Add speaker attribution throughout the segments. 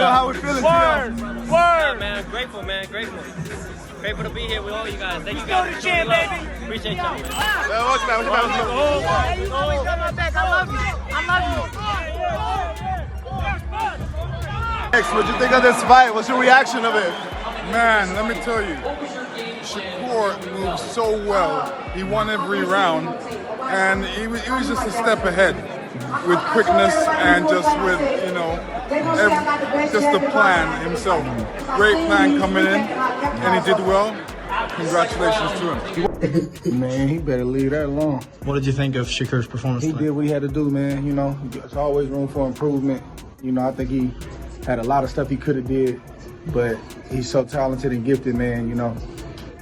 Speaker 1: know how we're feeling.
Speaker 2: Word. Yeah, man. Grateful, man. Grateful. Grateful to be here with all you guys. Thank you guys for showing love. Appreciate y'all.
Speaker 1: What's that?
Speaker 3: You always got my back. I love you.
Speaker 1: What'd you think of this fight? What's your reaction of it?
Speaker 4: Man, let me tell you, Shakur moved so well. He won every round, and he was just a step ahead with quickness and just with, just the plan himself. Great plan coming in, and he did well. Congratulations to him.
Speaker 5: Man, he better leave that alone.
Speaker 6: What did you think of Shakur's performance
Speaker 5: He
Speaker 6: tonight?
Speaker 5: did what he had to do, man. There's always room for improvement. I think he had a lot of stuff he could have did, but he's so talented and gifted, man.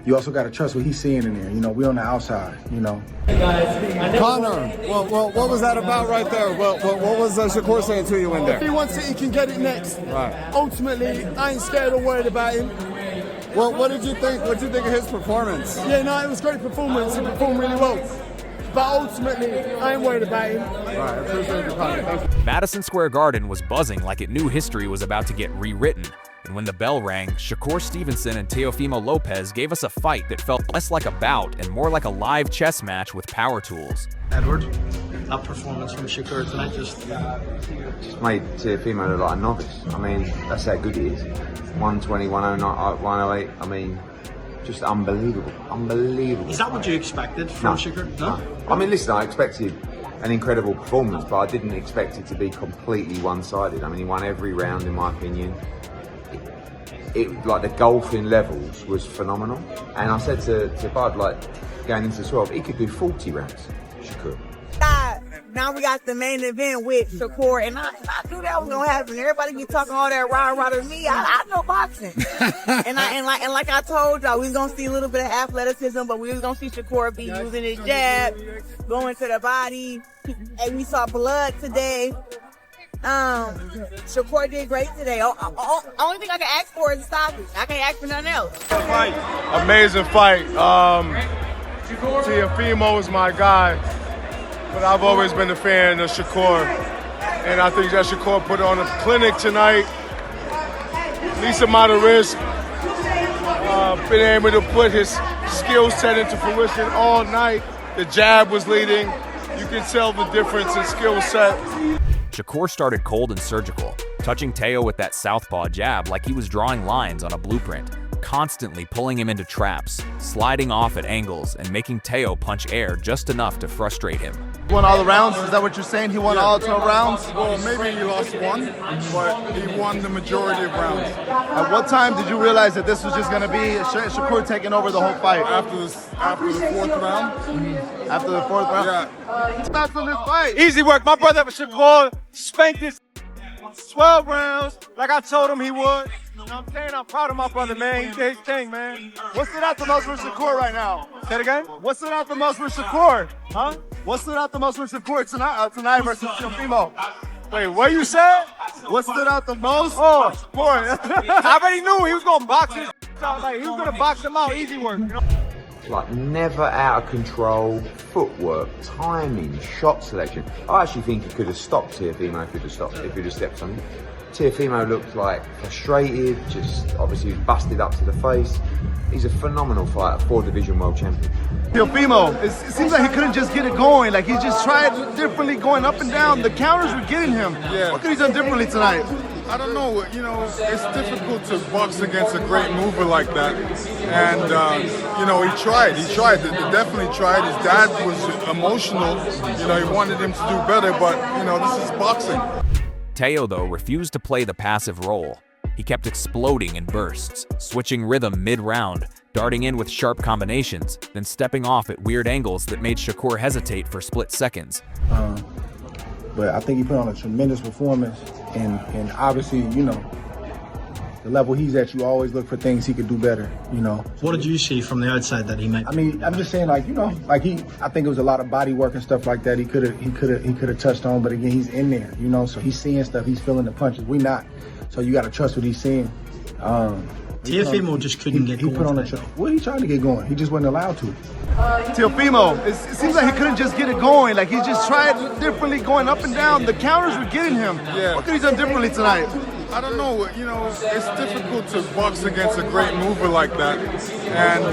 Speaker 5: You also got to trust what he's seeing in there. We on the outside,
Speaker 7: Connor, well, what was that about right there? What was Shakur saying to you in there?
Speaker 8: If he wants it, he can get it next.
Speaker 7: Right.
Speaker 8: Ultimately, I ain't scared or worried about him.
Speaker 7: Well, what did you think? What did you think of his performance?
Speaker 8: Yeah, no, it was a great performance. He performed really well. But ultimately, I ain't worried about him.
Speaker 7: Right, I appreciate your comment. Thank you.
Speaker 9: Madison Square Garden was buzzing like it knew history was about to get rewritten. And when the bell rang, Shakur Stevenson and Teofimo Lopez gave us a fight that felt less like a bout and more like a live chess match with power tools.
Speaker 6: Edward, that performance from Shakur tonight just
Speaker 10: made Teofimo look like a novice. I mean, that's how good he is. 120, 109, 108. I mean, just unbelievable. Unbelievable.
Speaker 6: Is that what you expected from Shakur? No?
Speaker 10: I mean, listen, I expected an incredible performance, but I didn't expect it to be completely one-sided. I mean, he won every round, in my opinion. Like the golfing levels was phenomenal, and I said to Bud, going into 12, he could do 40 rounds. Shakur.
Speaker 3: Now we got the main event with Shakur, and I knew that was gonna happen. Everybody be talking all that rah to me. I know boxing, and like I told y'all, we was gonna see a little bit of athleticism, but we was gonna see Shakur be using his jab, going to the body, and we saw blood today. Shakur did great today. Only thing I can ask for is a stoppage. I can't ask for nothing else.
Speaker 1: Amazing fight. Teofimo is my guy, but I've always been a fan of Shakur, and I think that Shakur put on a clinic tonight. Least amount of risk. Been able to put his skill set into fruition all night. The jab was leading. You can tell the difference in skill set.
Speaker 9: Shakur started cold and surgical, touching Teo with that southpaw jab like he was drawing lines on a blueprint, constantly pulling him into traps, sliding off at angles, and making Teo punch air just enough to frustrate him.
Speaker 1: He won all the rounds? Is that what you're saying? He won all 12 rounds?
Speaker 4: Well, maybe he lost one, but he won the majority of rounds.
Speaker 1: At what time did you realize that this was just going to be Shakur taking over the whole fight?
Speaker 4: After the fourth round.
Speaker 1: After the fourth round?
Speaker 4: Yeah.
Speaker 1: Thoughts on this fight?
Speaker 2: Easy work. My brother Shakur spanked this 12 rounds like I told him he would. You know what I'm saying? I'm proud of my brother, man. He did his thing, man.
Speaker 1: What stood out the most for Shakur right now?
Speaker 2: Say it again?
Speaker 1: What stood out the most for Shakur?
Speaker 2: Huh?
Speaker 1: What stood out the most for Shakur tonight versus Teofimo?
Speaker 2: Wait, what you said?
Speaker 1: What stood out the most?
Speaker 2: Oh, Shakur. I already knew he was going to box his out. Like, he was going to box him out. Easy work, you know?
Speaker 10: Like, never out of control, footwork, timing, shot selection. I actually think he could have stopped Teofimo if he'd have stepped on him. Teofimo looked like frustrated, just obviously he was busted up to the face. He's a phenomenal fighter, 4-division world champion.
Speaker 1: Teofimo, it seems like he couldn't just get it going. Like, he just tried differently going up and down. The counters were getting him.
Speaker 4: Yeah.
Speaker 1: What could he done differently tonight?
Speaker 4: I don't know, it's difficult to box against a great mover like that. And, he tried, definitely tried. His dad was emotional, he wanted him to do better, but, this is boxing.
Speaker 9: Teo, though, refused to play the passive role. He kept exploding in bursts, switching rhythm mid-round, darting in with sharp combinations, then stepping off at weird angles that made Shakur hesitate for split seconds.
Speaker 5: But I think he put on a tremendous performance, and obviously, the level he's at, you always look for things he could do better,
Speaker 6: What did you see from the outside that he made?
Speaker 5: I mean, I'm just saying, I think it was a lot of body work and stuff like that. He could have touched on, but again, he's in there, so he's seeing stuff, he's feeling the punches. We not, so you got to trust what he's seeing.
Speaker 6: Teofimo just couldn't get going.
Speaker 5: He put on a well, he tried to get going. He just wasn't allowed to.
Speaker 1: Teofimo, it seems like he couldn't just get it going. Like, he just tried differently going up and down. The counters were getting him.
Speaker 4: Yeah.
Speaker 1: What could he done differently tonight?
Speaker 4: I don't know. You know, it's difficult to box against a great mover like that. And,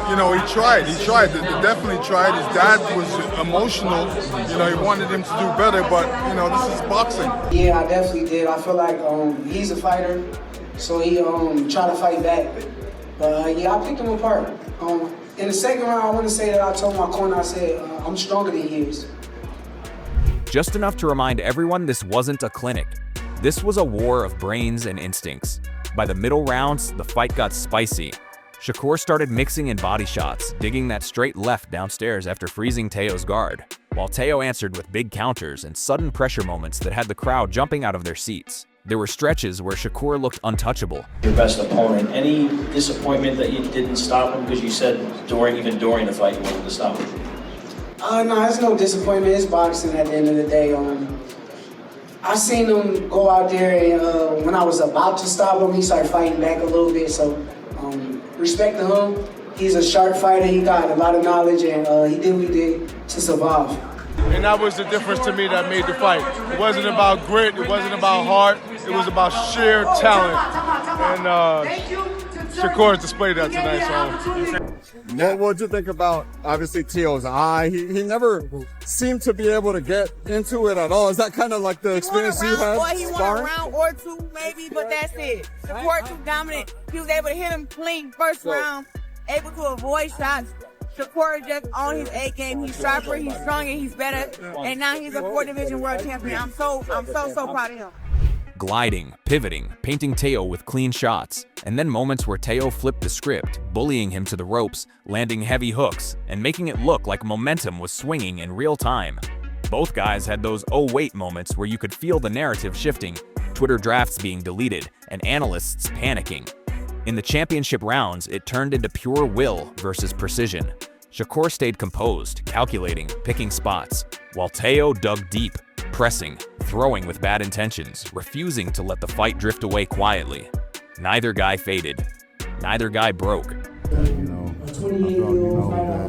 Speaker 4: you know, he tried. Definitely tried. His dad was emotional. You know, he wanted him to do better, but, you know, this is boxing.
Speaker 11: Yeah, I definitely did. I feel like he's a fighter, so he tried to fight back. But, yeah, I picked him apart. In the second round, I want to say that I told my corner, I said, I'm stronger than he is.
Speaker 9: Just enough to remind everyone this wasn't a clinic. This was a war of brains and instincts. By the middle rounds, the fight got spicy. Shakur started mixing in body shots, digging that straight left downstairs after freezing Teo's guard, while Teo answered with big counters and sudden pressure moments that had the crowd jumping out of their seats. There were stretches where Shakur looked untouchable.
Speaker 12: Your best opponent. Any disappointment that you didn't stop him? Because you said even during the fight you wanted to stop him.
Speaker 11: No, it's no disappointment. It's boxing at the end of the day. I seen him go out there, and when I was about to stop him, he started fighting back a little bit. So, respect to him. He's a sharp fighter. He got a lot of knowledge, and he did what he did to survive.
Speaker 1: And that was the difference to me that made the fight. It wasn't about grit. It wasn't about heart. It was about sheer talent. And Shakur displayed that tonight. So.
Speaker 7: What did you think about, obviously, Teo's eye? He never seemed to be able to get into it at all. Is that kind of like the experience you had?
Speaker 3: Boy, he won a round or two, maybe, but that's it. Shakur too dominant. He was able to hit him clean first round, able to avoid shots. Shakur just on his A game. He's sharper, he's stronger, he's better, and now he's a 4-division world champion. I'm so proud of him.
Speaker 9: Gliding, pivoting, painting Teo with clean shots, and then moments where Teo flipped the script, bullying him to the ropes, landing heavy hooks, and making it look like momentum was swinging in real time. Both guys had those oh wait moments where you could feel the narrative shifting, Twitter drafts being deleted, and analysts panicking. In the championship rounds, it turned into pure will versus precision. Shakur stayed composed, calculating, picking spots, while Teo dug deep, pressing, throwing with bad intentions, refusing to let the fight drift away quietly. Neither guy faded. Neither guy broke.
Speaker 13: I thought,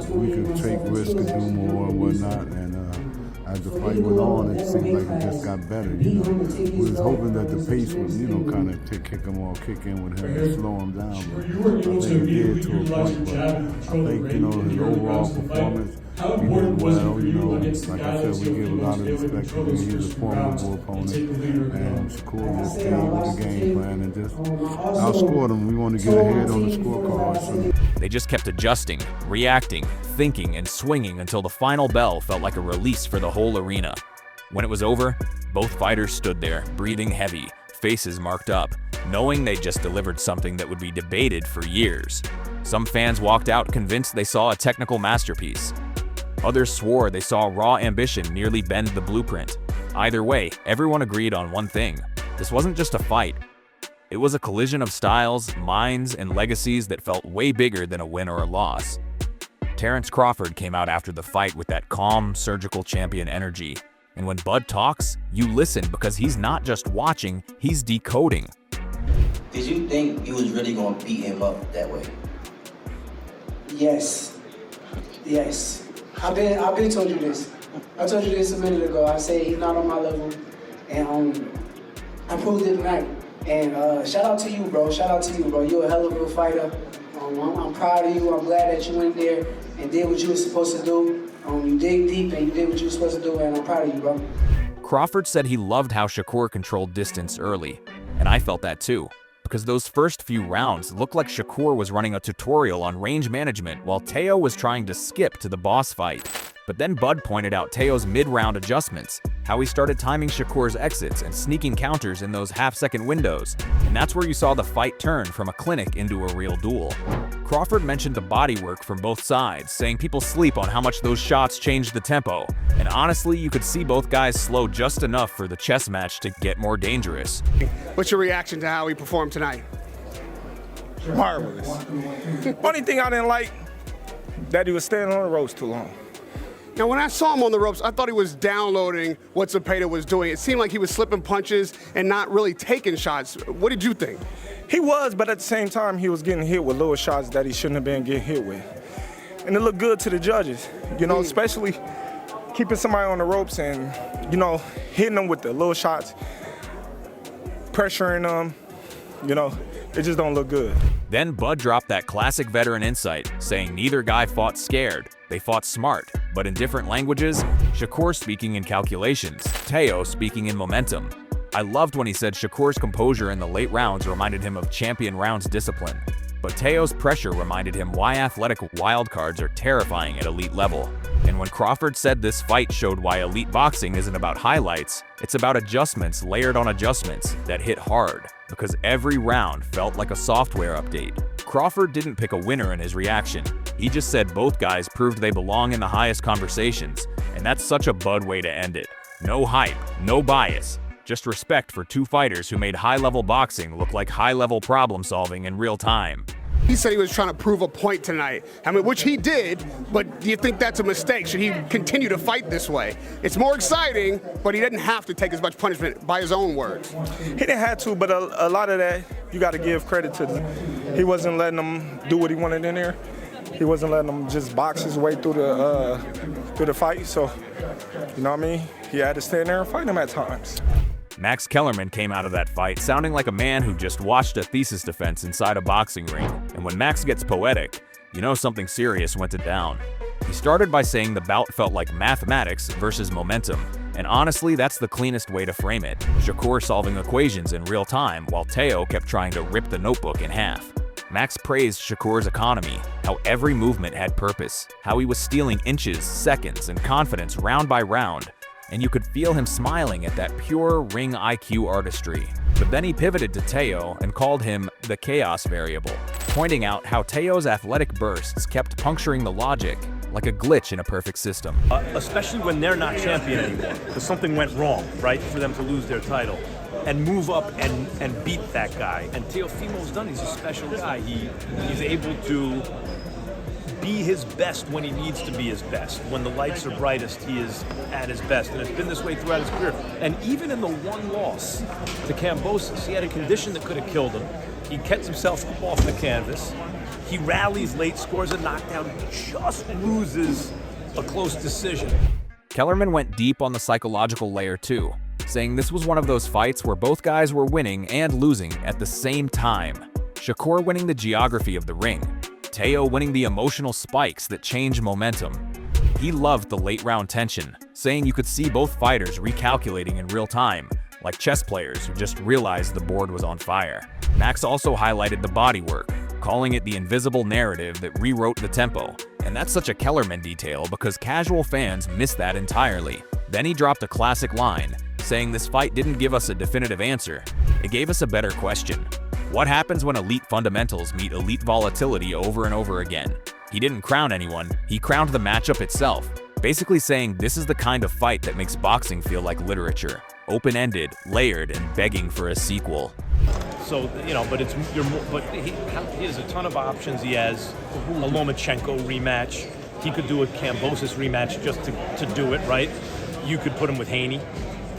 Speaker 13: that we could take risks and do more and whatnot, and as the fight went on, it seemed like it just got better, We was hoping that the pace would, kind of kick in with him and slow him down, but I think it did to a point, but I think, his overall performance, he did well, like I said, we give a lot of respect to him. He's a formidable opponent, and Shakur just came with the game plan and just outscored him. We want to get ahead on the scorecard. So.
Speaker 9: They just kept adjusting, reacting, thinking, and swinging until the final bell felt like a release for the whole arena. When it was over, both fighters stood there, breathing heavy, faces marked up, knowing they just delivered something that would be debated for years. Some fans walked out convinced they saw a technical masterpiece. Others swore they saw raw ambition nearly bend the blueprint. Either way, everyone agreed on one thing. This wasn't just a fight. It was a collision of styles, minds, and legacies that felt way bigger than a win or a loss. Terence Crawford came out after the fight with that calm, surgical champion energy. And when Bud talks, you listen because he's not just watching, he's decoding.
Speaker 12: Did you think you was really going to beat him up that way?
Speaker 11: Yes. I've been told you this. I told you this a minute ago. I said he's not on my level, and I proved it tonight. And shout out to you, bro. You're a hell of a fighter. I'm proud of you. I'm glad that you went there and did what you were supposed to do. You dig deep and you did what you were supposed to do, and I'm proud of you, bro.
Speaker 9: Crawford said he loved how Shakur controlled distance early, and I felt that too. Because those first few rounds looked like Shakur was running a tutorial on range management while Teo was trying to skip to the boss fight. But then Bud pointed out Teo's mid-round adjustments, how he started timing Shakur's exits and sneaking counters in those half-second windows, and that's where you saw the fight turn from a clinic into a real duel. Crawford mentioned the body work from both sides, saying people sleep on how much those shots changed the tempo, and honestly, you could see both guys slow just enough for the chess match to get more dangerous.
Speaker 8: What's your reaction to how he performed tonight?
Speaker 2: Marvelous. Only thing I didn't like, that he was standing on the ropes too long.
Speaker 8: Now, when I saw him on the ropes, I thought he was downloading what Zepeda was doing. It seemed like he was slipping punches and not really taking shots. What did you think?
Speaker 2: He was, but at the same time, he was getting hit with little shots that he shouldn't have been getting hit with. And it looked good to the judges, especially keeping somebody on the ropes and, hitting them with the little shots.
Speaker 14: pressuring them. You know, it just don't look good.
Speaker 9: Then Bud dropped that classic veteran insight, saying neither guy fought scared, they fought smart, but in different languages, Shakur speaking in calculations, Teo speaking in momentum. I loved when he said Shakur's composure in the late rounds reminded him of champion rounds discipline, but Teo's pressure reminded him why athletic wildcards are terrifying at elite level. And when Crawford said this fight showed why elite boxing isn't about highlights, it's about adjustments layered on adjustments that hit hard, because every round felt like a software update. Crawford didn't pick a winner in his reaction. He just said both guys proved they belong in the highest conversations, and that's such a Bud way to end it. No hype, no bias, just respect for two fighters who made high-level boxing look like high-level problem-solving in real time.
Speaker 8: He said he was trying to prove a point tonight, I mean, which he did, but do you think that's a mistake? Should he continue to fight this way? It's more exciting, but he didn't have to take as much punishment, by his own words.
Speaker 14: He didn't have to, but a lot of that, you got to give credit to he wasn't letting him do what he wanted in there. He wasn't letting him just box his way through the fight, so, you know what I mean? He had to stand there and fight him at times.
Speaker 9: Max Kellerman came out of that fight sounding like a man who just watched a thesis defense inside a boxing ring. And when Max gets poetic, you know something serious went down. He started by saying the bout felt like mathematics versus momentum. And honestly, that's the cleanest way to frame it. Shakur solving equations in real time while Teo kept trying to rip the notebook in half. Max praised Shakur's economy, how every movement had purpose, how he was stealing inches, seconds, and confidence round by round. And you could feel him smiling at that pure ring IQ artistry. But then he pivoted to Teo and called him the chaos variable, pointing out how Teo's athletic bursts kept puncturing the logic like a glitch in a perfect system.
Speaker 15: Especially when they're not champion anymore, because something went wrong, right, for them to lose their title. And move up and beat that guy. And Teofimo's done, he's a special guy. He's able to be his best when he needs to be his best. When the lights are brightest, he is at his best. And it's been this way throughout his career. And even in the one loss to Kambosos, he had a condition that could have killed him. He kept himself off the canvas. He rallies late, scores a knockdown, just loses a close decision.
Speaker 9: Kellerman went deep on the psychological layer too, saying this was one of those fights where both guys were winning and losing at the same time. Shakur winning the geography of the ring, Teo winning the emotional spikes that change momentum. He loved the late round tension, saying you could see both fighters recalculating in real time, like chess players who just realized the board was on fire. Max also highlighted the bodywork, calling it the invisible narrative that rewrote the tempo. And that's such a Kellerman detail because casual fans miss that entirely. Then he dropped a classic line, saying this fight didn't give us a definitive answer. It gave us a better question. What happens when elite fundamentals meet elite volatility over and over again? He didn't crown anyone, he crowned the matchup itself, basically saying this is the kind of fight that makes boxing feel like literature. Open-ended, layered, and begging for a sequel.
Speaker 15: So, you know, but he has a ton of options. He has a Lomachenko rematch. He could do a Kambosos rematch just to do it, right? You could put him with Haney,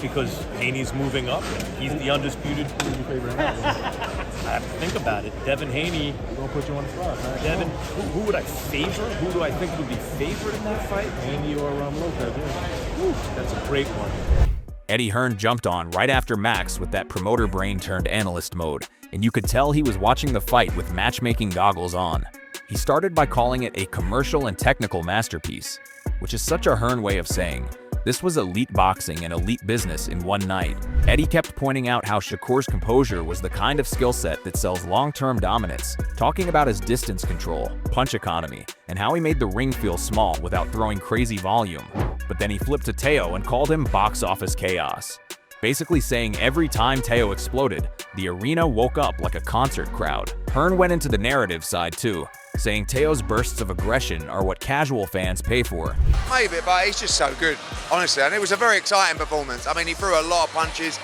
Speaker 15: because Haney's moving up. He's the undisputed. Who's your favorite? I have to think about it. Devin Haney.
Speaker 16: Don't put you on the spot.
Speaker 15: Devin, who would I favor? Who do I think would be favored in that fight?
Speaker 16: Haney or Lopez. Yeah.
Speaker 15: That's a great one.
Speaker 9: Eddie Hearn jumped on right after Max with that promoter brain turned analyst mode, and you could tell he was watching the fight with matchmaking goggles on. He started by calling it a commercial and technical masterpiece, which is such a Hearn way of saying this was elite boxing and elite business in one night. Eddie kept pointing out how Shakur's composure was the kind of skill set that sells long-term dominance, talking about his distance control, punch economy, and how he made the ring feel small without throwing crazy volume. But then he flipped to Teo and called him box office chaos, basically saying every time Teo exploded, the arena woke up like a concert crowd. Hearn went into the narrative side too, saying Teo's bursts of aggression are what casual fans pay for.
Speaker 17: Maybe, but he's just so good, honestly. And it was a very exciting performance. I mean, he threw a lot of punches.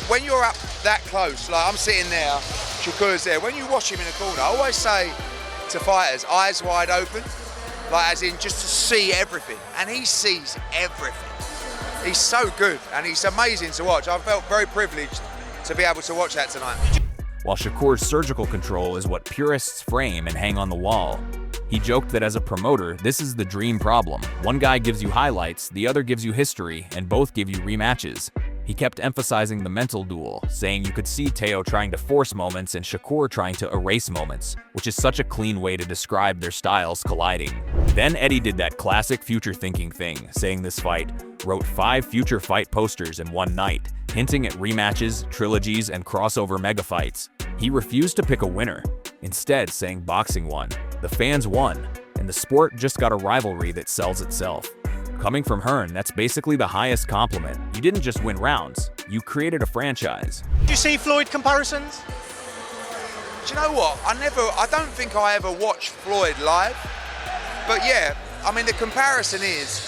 Speaker 17: When you're up that close, like I'm sitting there, Shakur's there, when you watch him in the corner, I always say to fighters, eyes wide open, like as in just to see everything. And he sees everything. He's so good and he's amazing to watch. I felt very privileged to be able to watch that tonight.
Speaker 9: While Shakur's surgical control is what purists frame and hang on the wall. He joked that as a promoter, this is the dream problem. One guy gives you highlights, the other gives you history, and both give you rematches. He kept emphasizing the mental duel, saying you could see Teo trying to force moments and Shakur trying to erase moments, which is such a clean way to describe their styles colliding. Then Eddie did that classic future thinking thing, saying this fight wrote 5 future fight posters in one night, hinting at rematches, trilogies, and crossover mega fights. He refused to pick a winner, instead saying boxing won, the fans won, and the sport just got a rivalry that sells itself. Coming from Hearn, that's basically the highest compliment. You didn't just win rounds, you created a franchise.
Speaker 18: Do you see Floyd comparisons?
Speaker 17: Do you know what? I don't think I ever watched Floyd live. But yeah, I mean, the comparison is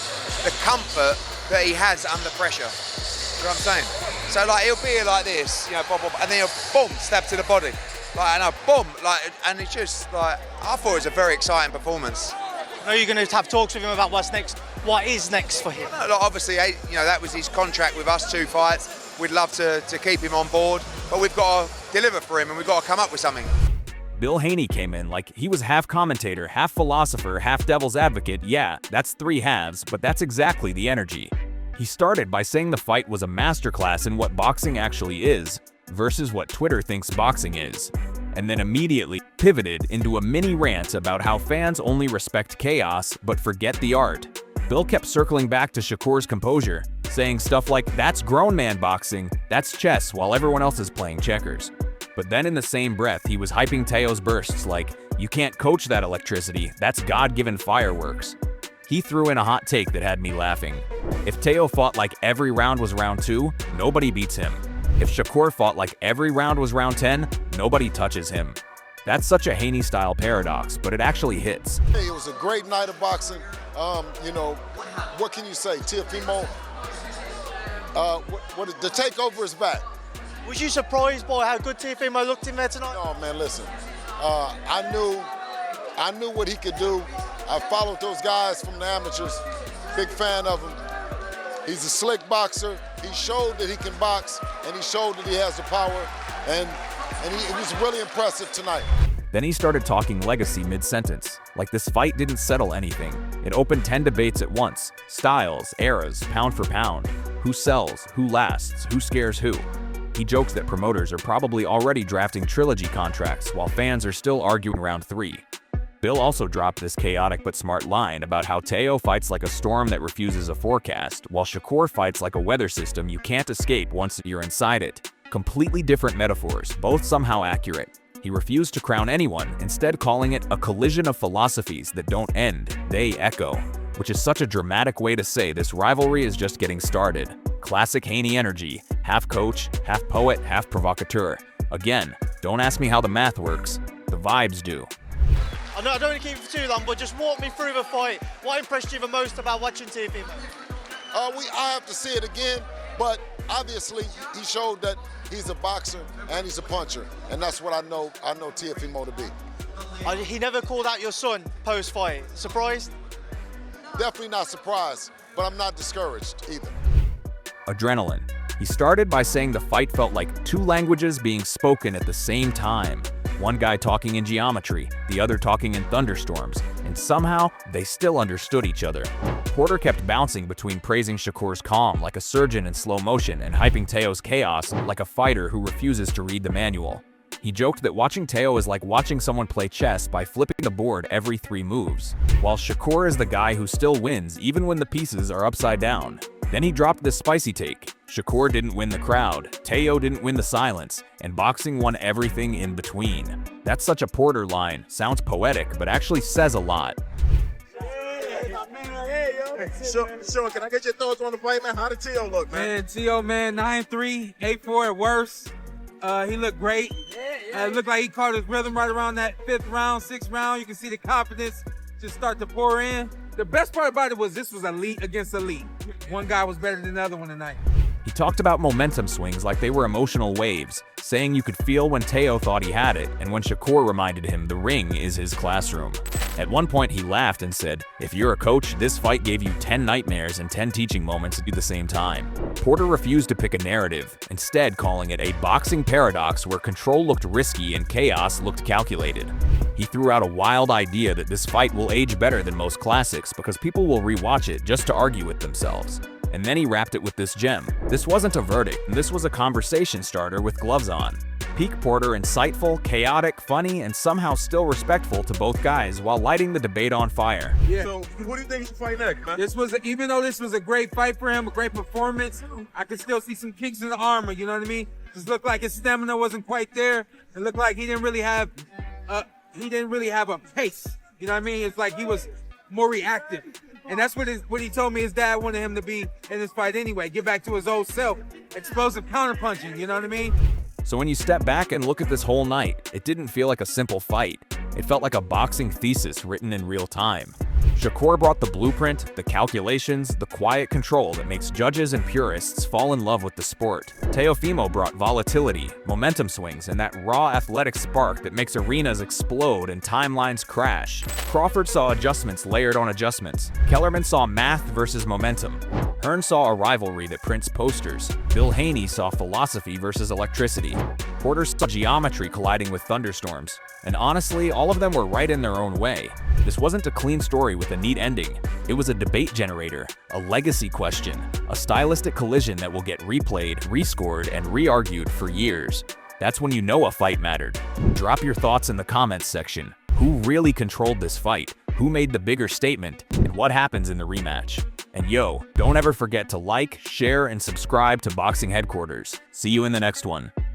Speaker 17: the comfort that he has under pressure. You know what I'm saying? So like, he'll be like this, you know, boom, boom, and then he'll boom, stab to the body. Like, and a boom, like, and it's just like, I thought it was a very exciting performance.
Speaker 18: Are you going to have talks with him about what's next? What is next for him?
Speaker 17: Like, obviously, you know, that was his contract with us, 2 fights. We'd love to keep him on board, but we've got to deliver for him and we've got to come up with something.
Speaker 9: Bill Haney came in like he was half commentator, half philosopher, half devil's advocate. Yeah, that's 3 halves, but that's exactly the energy. He started by saying the fight was a masterclass in what boxing actually is, versus what Twitter thinks boxing is, and then immediately pivoted into a mini rant about how fans only respect chaos but forget the art. Bill kept circling back to Shakur's composure, saying stuff like, that's grown man boxing, that's chess while everyone else is playing checkers. But then in the same breath, he was hyping Teo's bursts like, you can't coach that electricity, that's God-given fireworks. He threw in a hot take that had me laughing. If Teo fought like every round was round 2, nobody beats him. If Shakur fought like every round was round 10, nobody touches him. That's such a Haney-style paradox, but it actually hits.
Speaker 19: Hey, it was a great night of boxing. You know, what can you say? Teofimo, the takeover is back.
Speaker 18: Was you surprised by how good Teofimo looked in there tonight?
Speaker 19: No, man, listen. I knew what he could do. I followed those guys from the amateurs. Big fan of him. He's a slick boxer. He showed that he can box, and he showed that he has the power, and he was really impressive tonight.
Speaker 9: Then he started talking legacy mid-sentence, like this fight didn't settle anything. It opened 10 debates at once, styles, eras, pound for pound, who sells, who lasts, who scares who. He joked that promoters are probably already drafting trilogy contracts while fans are still arguing round 3. Bill also dropped this chaotic but smart line about how Teo fights like a storm that refuses a forecast, while Shakur fights like a weather system you can't escape once you're inside it. Completely different metaphors, both somehow accurate. He refused to crown anyone, instead calling it a collision of philosophies that don't end, they echo, which is such a dramatic way to say this rivalry is just getting started. Classic Haney energy, half coach, half poet, half provocateur. Again, don't ask me how the math works, the vibes do.
Speaker 18: I don't want to keep it for too long, but just walk me through the fight. What impressed you the most about watching Teofimo?
Speaker 19: I have to see it again, but obviously he showed that he's a boxer and he's a puncher, and that's what I know Teofimo to be.
Speaker 18: He never called out your son post-fight. Surprised?
Speaker 19: Definitely not surprised, but I'm not discouraged either.
Speaker 9: Adrenaline. He started by saying the fight felt like 2 languages being spoken at the same time. One guy talking in geometry, the other talking in thunderstorms, and somehow they still understood each other. Porter kept bouncing between praising Shakur's calm like a surgeon in slow motion and hyping Teo's chaos like a fighter who refuses to read the manual. He joked that watching Teo is like watching someone play chess by flipping the board every 3 moves, while Shakur is the guy who still wins even when the pieces are upside down. Then he dropped this spicy take. Shakur didn't win the crowd, Teo didn't win the silence, and boxing won everything in between. That's such a Porter line, sounds poetic, but actually says a lot.
Speaker 20: So can I get your thoughts on the fight, man? How did Teo look, man?
Speaker 21: Man, Teo, man, 9-3, 8-4 at worst. He looked great. It looked like he caught his rhythm right around that 5th round, 6th round. You can see the confidence just start to pour in. The best part about it was this was elite against elite. One guy was better than the other one tonight.
Speaker 9: He talked about momentum swings like they were emotional waves, saying you could feel when Teo thought he had it and when Shakur reminded him the ring is his classroom. At one point he laughed and said, if you're a coach, this fight gave you 10 nightmares and 10 teaching moments at the same time. Porter refused to pick a narrative, instead calling it a boxing paradox where control looked risky and chaos looked calculated. He threw out a wild idea that this fight will age better than most classics because people will rewatch it just to argue with themselves. And then he wrapped it with this gem. This wasn't a verdict, this was a conversation starter with gloves on. Peak Porter insightful, chaotic, funny, and somehow still respectful to both guys while lighting the debate on fire.
Speaker 16: Yeah. So, who do you think should fight next, man?
Speaker 21: Even though this was a great fight for him, a great performance, I could still see some kinks in the armor, you know what I mean? Just looked like his stamina wasn't quite there. It looked like he didn't really have a pace. You know what I mean? It's like he was more reactive. And that's what he told me his dad wanted him to be in this fight anyway. Get back to his old self. Explosive counterpunching, you know what I mean?
Speaker 9: So when you step back and look at this whole night, it didn't feel like a simple fight. It felt like a boxing thesis written in real time. Shakur brought the blueprint, the calculations, the quiet control that makes judges and purists fall in love with the sport. Teofimo brought volatility, momentum swings, and that raw athletic spark that makes arenas explode and timelines crash. Crawford saw adjustments layered on adjustments. Kellerman saw math versus momentum. Hearn saw a rivalry that prints posters. Haney saw philosophy versus electricity. Porter saw geometry colliding with thunderstorms. And honestly, all of them were right in their own way. This wasn't a clean story with a neat ending. It was a debate generator, a legacy question, a stylistic collision that will get replayed, rescored, and re-argued for years. That's when you know a fight mattered. Drop your thoughts in the comments section. Who really controlled this fight? Who made the bigger statement? And what happens in the rematch? And yo, don't ever forget to like, share, and subscribe to Boxing Headquarters. See you in the next one.